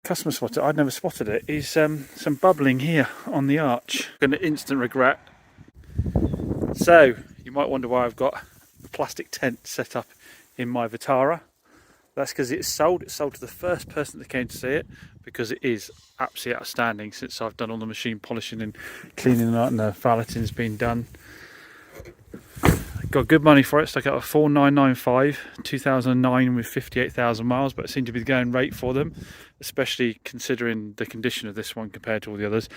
customer spotted, I'd never spotted it, is some bubbling here on the arch. An instant regret. So you might wonder why I've got a plastic tent set up in my Vitara. That's because it's sold. It's sold to the first person that came to see it, because it is absolutely outstanding since I've done all the machine polishing and cleaning out and the valeting's been done. Got good money for it, stuck out a 4995, 2009 with 58,000 miles, but it seemed to be the going rate for them, especially considering the condition of this one compared to all the others.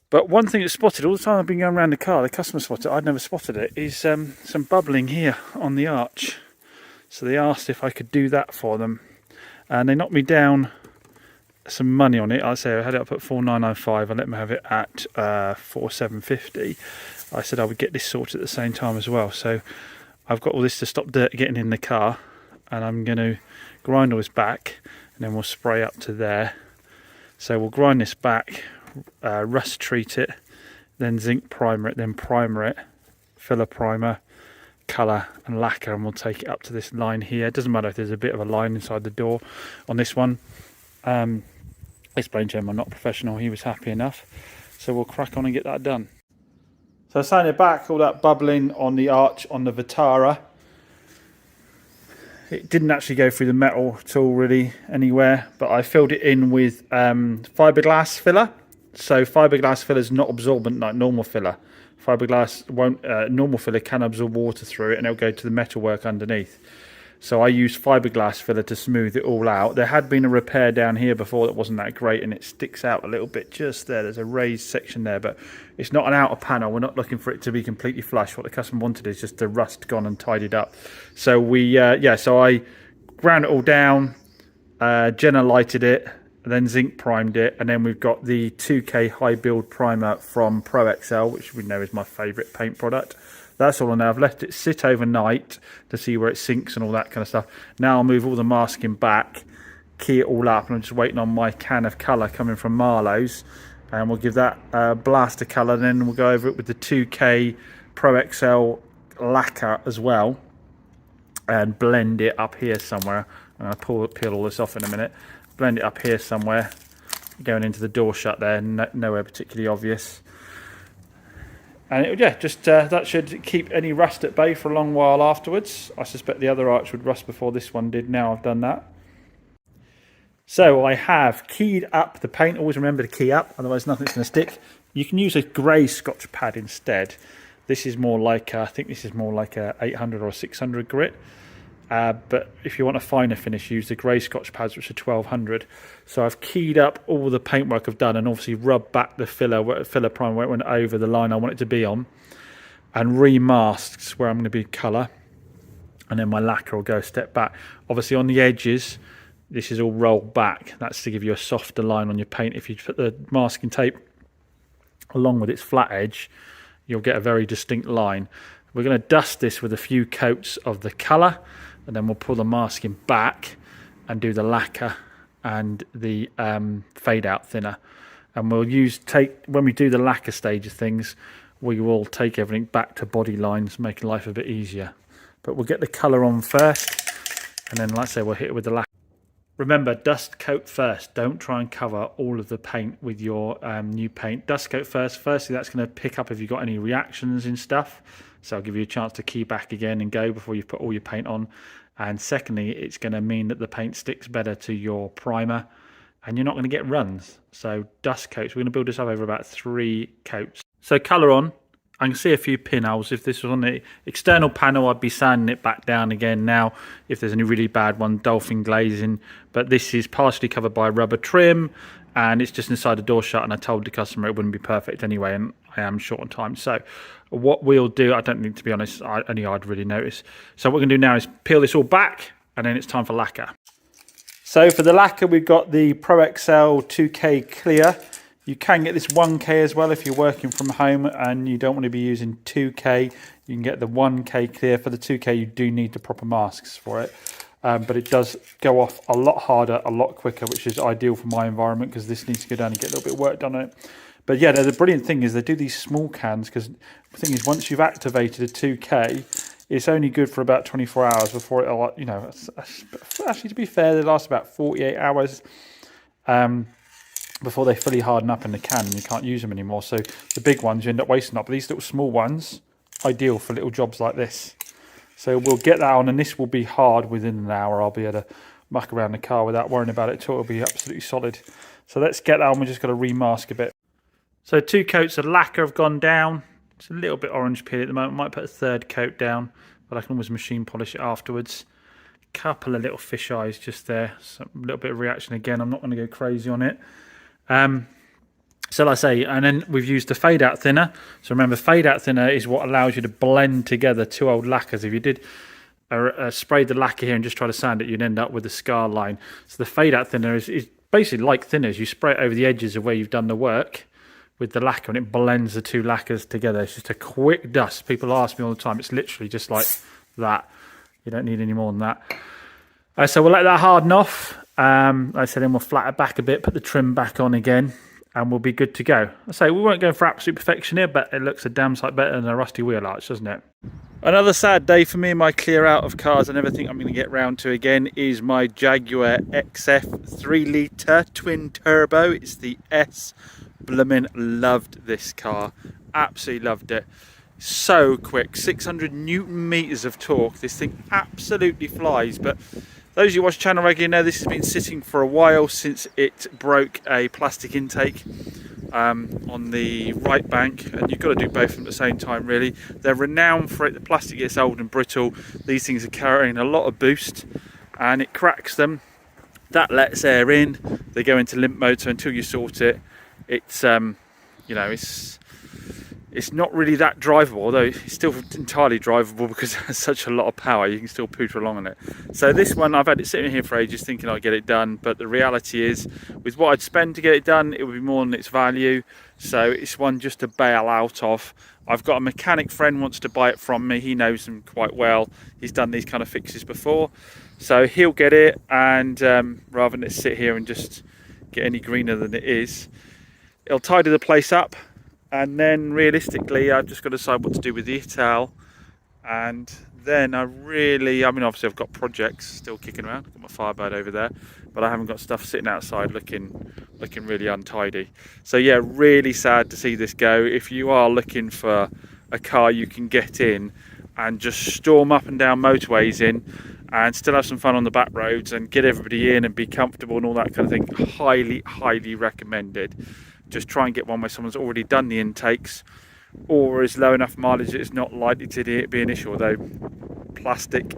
But one thing that's spotted all the time I've been going around the car, the customer spotted, I'd never spotted it, is some bubbling here on the arch. So they asked if I could do that for them, and they knocked me down some money on it. I say I had it up at 4995. I let them have it at 4750. I said I would get this sorted at the same time as well. So I've got all this to stop dirt getting in the car, and I'm going to grind all this back, and then we'll spray up to there. So we'll grind this back, rust treat it, then zinc primer it, then primer it, filler primer, colour and lacquer, and we'll take it up to this line here. It doesn't matter if there's a bit of a line inside the door on this one. Explained to him I'm not a professional, he was happy enough. So we'll crack on and get that done. So I sanded back all that bubbling on the arch on the Vitara. It didn't actually go through the metal at all really anywhere, but I filled it in with fiberglass filler. So fiberglass filler is not absorbent like normal filler. Fiberglass won't, normal filler can absorb water through it, and it'll go to the metalwork underneath. So I used fiberglass filler to smooth it all out. There had been a repair down here before that wasn't that great, and it sticks out a little bit just there. There's a raised section there, but it's not an outer panel. We're not looking for it to be completely flush. What the customer wanted is just the rust gone and tidied up. So we, so I ground it all down, Jenna lighted it, then zinc primed it, and then we've got the 2K high build primer from Pro XL, which we know is my favourite paint product. That's all on there. I've left it sit overnight to see where it sinks and all that kind of stuff. Now I'll move all the masking back, key it all up, and I'm just waiting on my can of colour coming from Marlowe's, and we'll give that a blast of colour, and then we'll go over it with the 2K Pro XL lacquer as well, and blend it up here somewhere. I'm going to peel all this off in a minute. Blend it up here somewhere, going into the door shut there, nowhere particularly obvious. And it, yeah, just that should keep any rust at bay for a long while afterwards. I suspect the other arch would rust before this one did. Now I've done that. So I have keyed up the paint. Always remember to key up, otherwise nothing's going to stick. You can use a grey Scotch pad instead. This is more like, I think this is more like a 800 or 600 grit. But if you want a finer finish, use the grey Scotch pads, which are 1200. So I've keyed up all the paintwork I've done, and obviously rubbed back the filler primer where it went over the line I want it to be on, and remasks where I'm going to be colour, and then my lacquer will go a step back. Obviously on the edges, this is all rolled back. That's to give you a softer line on your paint. If you put the masking tape along with its flat edge, you'll get a very distinct line. We're going to dust this with a few coats of the colour, and then we'll pull the masking back and do the lacquer and the fade out thinner. And we'll when we do the lacquer stage of things, we will take everything back to body lines, making life a bit easier. But we'll get the colour on first, and then like I say, we'll hit it with the lacquer. Remember, dust coat first. Don't try and cover all of the paint with your new paint. Dust coat first. Firstly, that's going to pick up if you've got any reactions and stuff. So I'll give you a chance to key back again and go before you put all your paint on. And secondly, it's going to mean that the paint sticks better to your primer, and you're not going to get runs. So dust coats, we're going to build this up over about 3 coats. So colour on. I can see a few pinholes. If this was on the external panel, I'd be sanding it back down again now if there's any really bad one, dolphin glazing. But this is partially covered by rubber trim, and it's just inside the door shut, and I told the customer it wouldn't be perfect anyway, and I am short on time. So what we'll do, I don't think, to be honest, only I'd really notice. So what we're going to do now is peel this all back, and then it's time for lacquer. So for the lacquer, we've got the Pro XL 2K Clear. You can get this 1K as well if you're working from home and you don't want to be using 2K. You can get the 1K Clear. For the 2K, you do need the proper masks for it. But it does go off a lot harder, a lot quicker, which is ideal for my environment, because this needs to go down and get a little bit of work done on it. But yeah, the brilliant thing is they do these small cans, because the thing is, once you've activated a 2K, it's only good for about 24 hours before it'll, you know, actually, to be fair, they last about 48 hours. before they fully harden up in the can and you can't use them anymore. So the big ones you end up wasting up. But these little small ones, ideal for little jobs like this. So we'll get that on, and this will be hard within an hour. I'll be able to muck around the car without worrying about it at all. It'll be absolutely solid. So let's get that on. We're just going to remask a bit. So 2 coats of lacquer have gone down. It's a little bit orange peel at the moment. Might put a 3rd coat down, but I can always machine polish it afterwards. Couple of little fish eyes just there. So a little bit of reaction again. I'm not going to go crazy on it. So like I say, and then we've used the fade out thinner. So remember, fade out thinner is what allows you to blend together 2 old lacquers. If you did spray the lacquer here and just try to sand it, you'd end up with a scar line. So the fade out thinner is basically like thinners. You spray it over the edges of where you've done the work with the lacquer, and it blends the 2 lacquers together. It's just a quick dust. People ask me all the time. It's literally just like that. You don't need any more than that. So we'll let that harden off. Like I said, then we'll flat it back a bit, put the trim back on again, and we'll be good to go. I say we won't go for absolute perfection here, but it looks a damn sight better than a rusty wheel arch, doesn't it? Another sad day for me in my clear out of cars. I never think I'm going to get round to again is my Jaguar XF 3-litre twin turbo. It's the S. Bloomin' loved this car. Absolutely loved it. So quick, 600 Newton meters of torque. This thing absolutely flies. But those who watch the channel regularly know this has been sitting for a while since it broke a plastic intake on the right bank, and you've got to do both of them at the same time really. They're renowned for it. The plastic gets old and brittle. These things are carrying a lot of boost and it cracks them. That lets air in, they go into limp mode. So until you sort it, it's you know, it's not really that drivable, although it's still entirely drivable because it has such a lot of power. You can still pooter along on it. So this one, I've had it sitting here for ages thinking I'd get it done, but the reality is, with what I'd spend to get it done, it would be more than its value. So it's one just to bail out of. I've got a mechanic friend who wants to buy it from me. He knows them quite well. He's done these kind of fixes before. So he'll get it, and rather than it sit here and just get any greener than it is, it'll tidy the place up. And then realistically, I've just got to decide what to do with the Ital. And then obviously I've got projects still kicking around. I've got my Firebird over there, but I haven't got stuff sitting outside looking really untidy. So yeah, really sad to see this go. If you are looking for a car you can get in and just storm up and down motorways in and still have some fun on the back roads and get everybody in and be comfortable and all that kind of thing, highly recommended. Just try and get one where someone's already done the intakes or is low enough mileage that it's not likely to be an issue, although plastic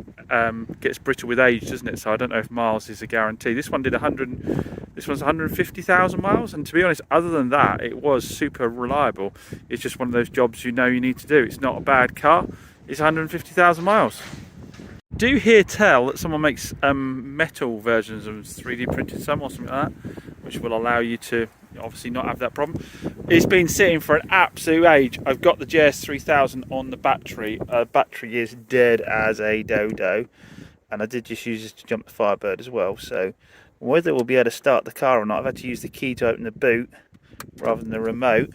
gets brittle with age, doesn't it? So I don't know if miles is a guarantee. This one did 150,000 miles, and to be honest, other than that, it was super reliable. It's just one of those jobs you know you need to do. It's not a bad car. It's 150,000 miles. Do hear tell that someone makes metal versions of 3D printed some or something like that, which will allow you to obviously not have that problem. It's been sitting for an absolute age. I've got the JS3000 on the battery. Battery is dead as a dodo, and I did just use this to jump the Firebird as well. So whether we'll be able to start the car or not, I've had to use the key to open the boot rather than the remote.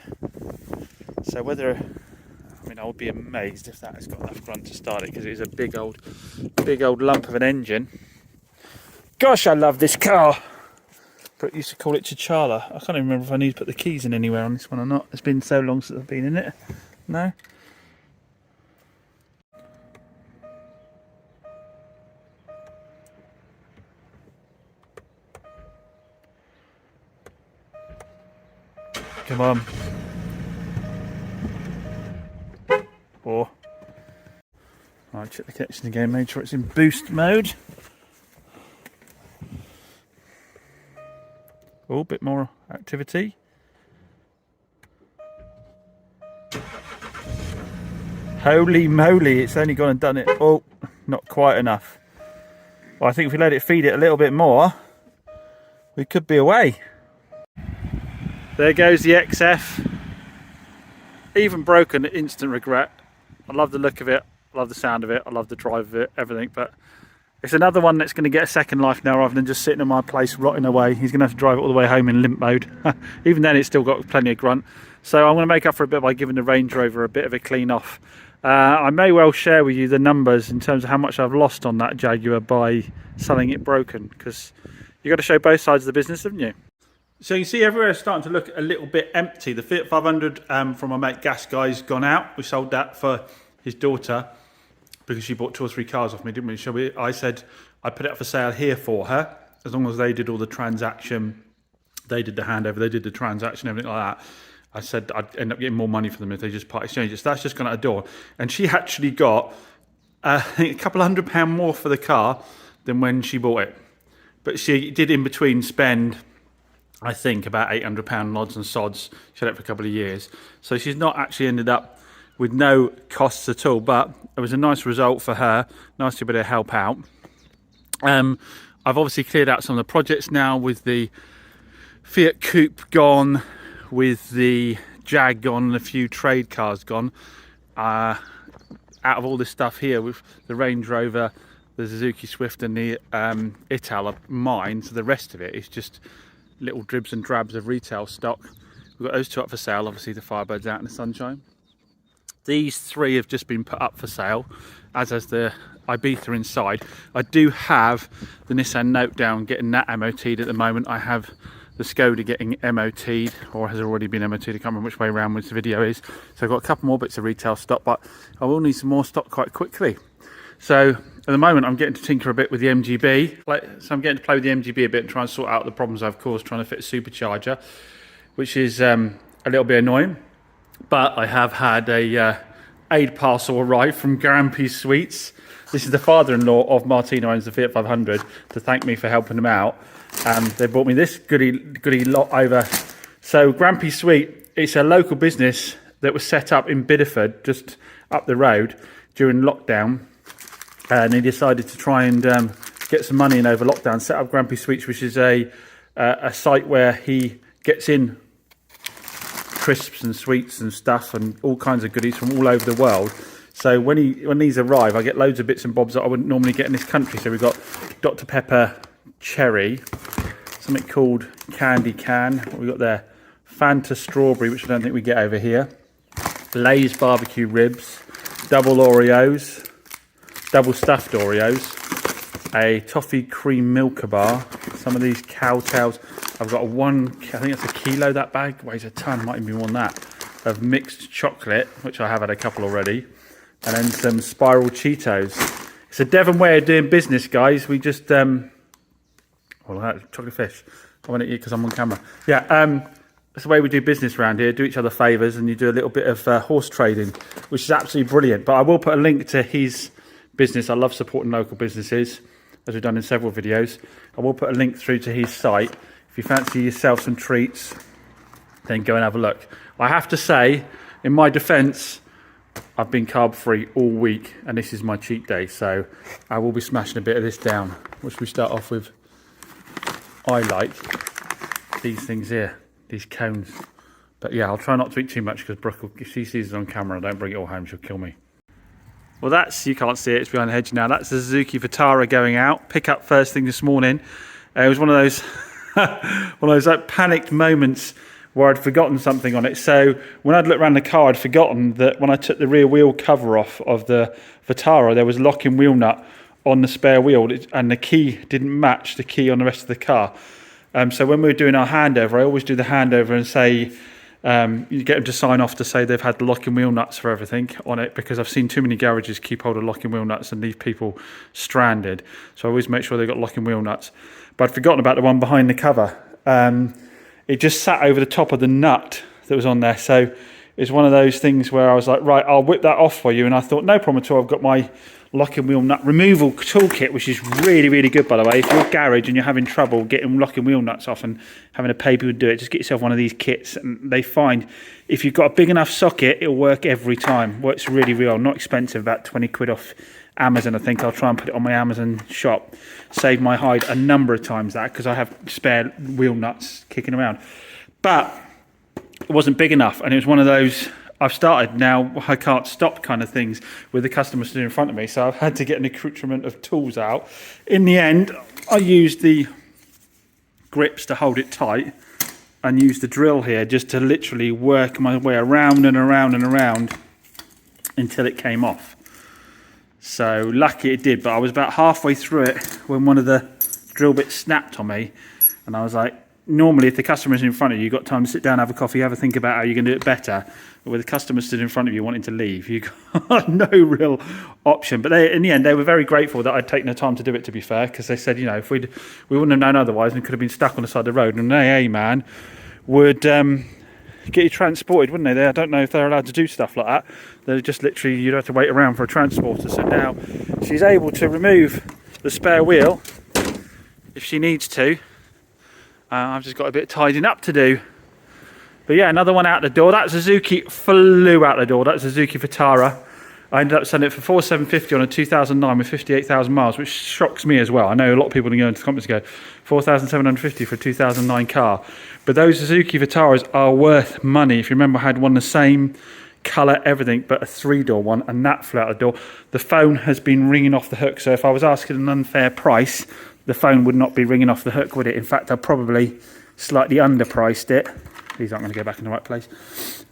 So I would be amazed if that has got enough grunt to start it, because it is a big old lump of an engine. Gosh, I love this car. But used to call it T'Challa. I can't even remember if I need to put the keys in anywhere on this one or not. It's been so long since I've been in it. No? Come on. Or I'll check the connection again, make sure it's in boost mode. Oh, a bit more activity. Holy moly, it's only gone and done it. Oh, not quite enough. Well, I think if we let it feed it a little bit more, we could be away. There goes the XF. Even broken, instant regret. I love the look of it, I love the sound of it, I love the drive of it, everything, but it's another one that's going to get a second life now rather than just sitting in my place rotting away. He's going to have to drive it all the way home in limp mode. Even then it's still got plenty of grunt. So I'm going to make up for a bit by giving the Range Rover a bit of a clean off. I may well share with you the numbers in terms of how much I've lost on that Jaguar by selling it broken, because you've got to show both sides of the business, haven't you? So you can see everywhere is starting to look a little bit empty. The Fiat 500 from my mate Gas Guy's gone out. We sold that for his daughter because she bought 2 or 3 cars off me, didn't we? So I said I'd put it up for sale here for her, as long as they did all the transaction, they did the handover, they did the transaction, everything like that. I said I'd end up getting more money for them if they just part exchange it. So that's just gone out the door. And she actually got I think a couple £100 more for the car than when she bought it. But she did in between spend, I think, about £800 odds and sods. She had it for a couple of years. So she's not actually ended up with no costs at all. But it was a nice result for her. Nice to be able to help out. I've obviously cleared out some of the projects now with the Fiat Coupe gone, with the Jag gone, and a few trade cars gone. Out of all this stuff here with the Range Rover, the Suzuki Swift and the Ital are mine, so the rest of it is just little dribs and drabs of retail stock. We've got those 2 up for sale, obviously the Firebirds out in the sunshine. These 3 have just been put up for sale, as has the Ibiza inside. I do have the Nissan Note down getting that MOT'd at the moment. I have the Skoda getting MOT'd, or has already been MOT'd. I can't remember which way around which the video is. So I've got a couple more bits of retail stock, but I will need some more stock quite quickly. So at the moment I'm getting to tinker a bit with the MGB. So I'm getting to play with the MGB a bit and try and sort out the problems I've caused trying to fit a supercharger, which is a little bit annoying. But I have had a aid parcel arrive from Grampy Sweets. This is the father-in-law of Martino, owns the Fiat 500, to thank me for helping him out. They brought me this goody lot over. So Grampy Sweet, it's a local business that was set up in Bideford, just up the road, during lockdown. And he decided to try and get some money in over lockdown, set up Grampy Sweets, which is a site where he gets in crisps and sweets and stuff and all kinds of goodies from all over the world. So when these arrive, I get loads of bits and bobs that I wouldn't normally get in this country. So we've got Dr. Pepper Cherry, something called Candy Can. What we got there? Fanta Strawberry, which I don't think we get over here. Lay's barbecue ribs, double Oreos, double stuffed Oreos, a toffee cream Milka bar, some of these Cowtails. I've got I think it's a kilo, that bag, weighs a ton, might even be more than that, of mixed chocolate, which I have had a couple already, and then some Spiral Cheetos. It's a Devon way of doing business, guys. We just, chocolate fish. I want to eat because I'm on camera. Yeah, that's the way we do business around here. Do each other favours, and you do a little bit of horse trading, which is absolutely brilliant. But I will put a link to his business. I love supporting local businesses, as we've done in several videos. I will put a link through to his site. If you fancy yourself some treats, then go and have a look. I have to say, in my defence, I've been carb free all week, and this is my cheat day, so I will be smashing a bit of this down. What should we start off with? I like these things here, these cones. But yeah, I'll try not to eat too much, because Brooke, if she sees it on camera, don't bring it all home, she'll kill me. Well, you can't see it, it's behind the hedge now. That's the Suzuki Vitara going out. Pick up first thing this morning. It was one of those like panicked moments where I'd forgotten something on it. So when I'd looked around the car, I'd forgotten that when I took the rear wheel cover off of the Vitara, there was a locking wheel nut on the spare wheel, and the key didn't match the key on the rest of the car. So when we were doing our handover, I always do the handover and say, you get them to sign off to say they've had the locking wheel nuts for everything on it, because I've seen too many garages keep hold of locking wheel nuts and leave people stranded. So I always make sure they've got locking wheel nuts. But I'd forgotten about the one behind the cover. It just sat over the top of the nut that was on there. So it's one of those things where I was like, right, I'll whip that off for you. And I thought, no problem at all. I've got my locking wheel nut removal toolkit, which is really, really good, by the way. If you're a garage and you're having trouble getting locking wheel nuts off and having to pay people to do it, just get yourself one of these kits. And they find if you've got a big enough socket, it'll work every time. Works really, really well. Not expensive, about 20 quid off Amazon. I think I'll try and put it on my Amazon shop. Save my hide a number of times that, because I have spare wheel nuts kicking around. But it wasn't big enough, and it was one of those I've started now I can't stop kind of things with the customer stood in front of me, so I've had to get an accoutrement of tools out. In the end, I used the grips to hold it tight and used the drill here just to literally work my way around and around and around until it came off. So lucky it did, but I was about halfway through it when one of the drill bits snapped on me, and I was like, normally if the customer is in front of you, you've got time to sit down, have a coffee, have a think about how you're going to do it better. But with the customer stood in front of you wanting to leave, you've got no real option. But in the end, they were very grateful that I'd taken the time to do it, to be fair, because they said, if we wouldn't have known otherwise and could have been stuck on the side of the road. And an AA man would get you transported, wouldn't they? I don't know if they're allowed to do stuff like that. They're just literally, you'd have to wait around for a transporter. So now she's able to remove the spare wheel if she needs to. I've just got a bit of tidying up to do. But yeah, another one out the door. That Suzuki flew out the door. That Suzuki Vitara. I ended up selling it for 4,750 on a 2009 with 58,000 miles, which shocks me as well. I know a lot of people go into the comments and go, 4,750 for a 2009 car. But those Suzuki Vitaras are worth money. If you remember, I had one the same colour, everything, but a 3-door one, and that flew out the door. The phone has been ringing off the hook, so if I was asking an unfair price, the phone would not be ringing off the hook, would it? In fact, I probably slightly underpriced it. These aren't going to go back in the right place.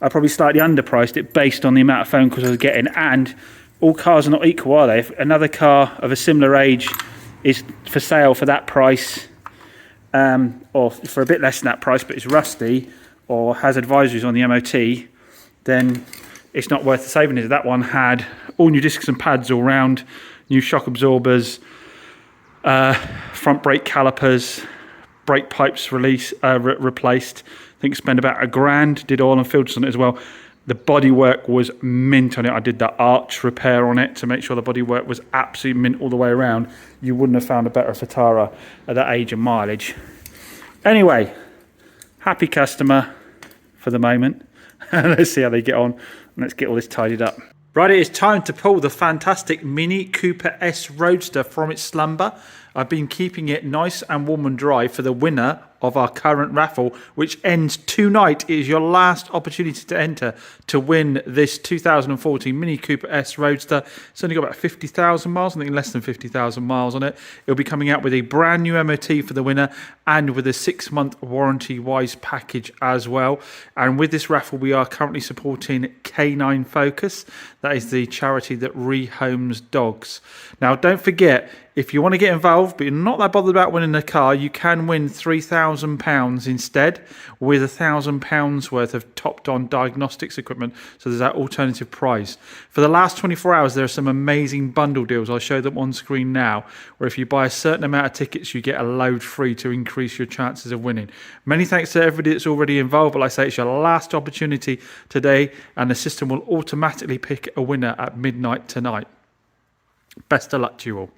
I probably slightly underpriced it based on the amount of phone calls I was getting. And all cars are not equal, are they? If another car of a similar age is for sale for that price, or for a bit less than that price, but it's rusty or has advisories on the MOT, then it's not worth the saving. That one had all new discs and pads all round, new shock absorbers, front brake calipers, brake pipes replaced. I think spent about $1,000, did oil and filters on it as well. The bodywork was mint on it. I did the arch repair on it to make sure the bodywork was absolutely mint all the way around. You wouldn't have found a better Vitara at that age and mileage. Anyway, happy customer for the moment. Let's see how they get on. Let's get all this tidied up. Right, it is time to pull the fantastic Mini Cooper S Roadster from its slumber. I've been keeping it nice and warm and dry for the winner of our current raffle, which ends tonight. It is your last opportunity to enter to win this 2014 Mini Cooper S Roadster. It's only got about 50,000 miles, I think less than 50,000 miles on it. It'll be coming out with a brand new MOT for the winner and with a 6-month warranty-wise package as well. And with this raffle, we are currently supporting Canine Focus. That is the charity that rehomes dogs. Now, don't forget, if you want to get involved, but you're not that bothered about winning a car, you can win £3,000 instead with £1,000 worth of topped-on diagnostics equipment. So there's that alternative prize. For the last 24 hours, there are some amazing bundle deals. I'll show them on screen now, where if you buy a certain amount of tickets, you get a load free to increase your chances of winning. Many thanks to everybody that's already involved, but like I say, it's your last opportunity today, and the system will automatically pick a winner at midnight tonight. Best of luck to you all.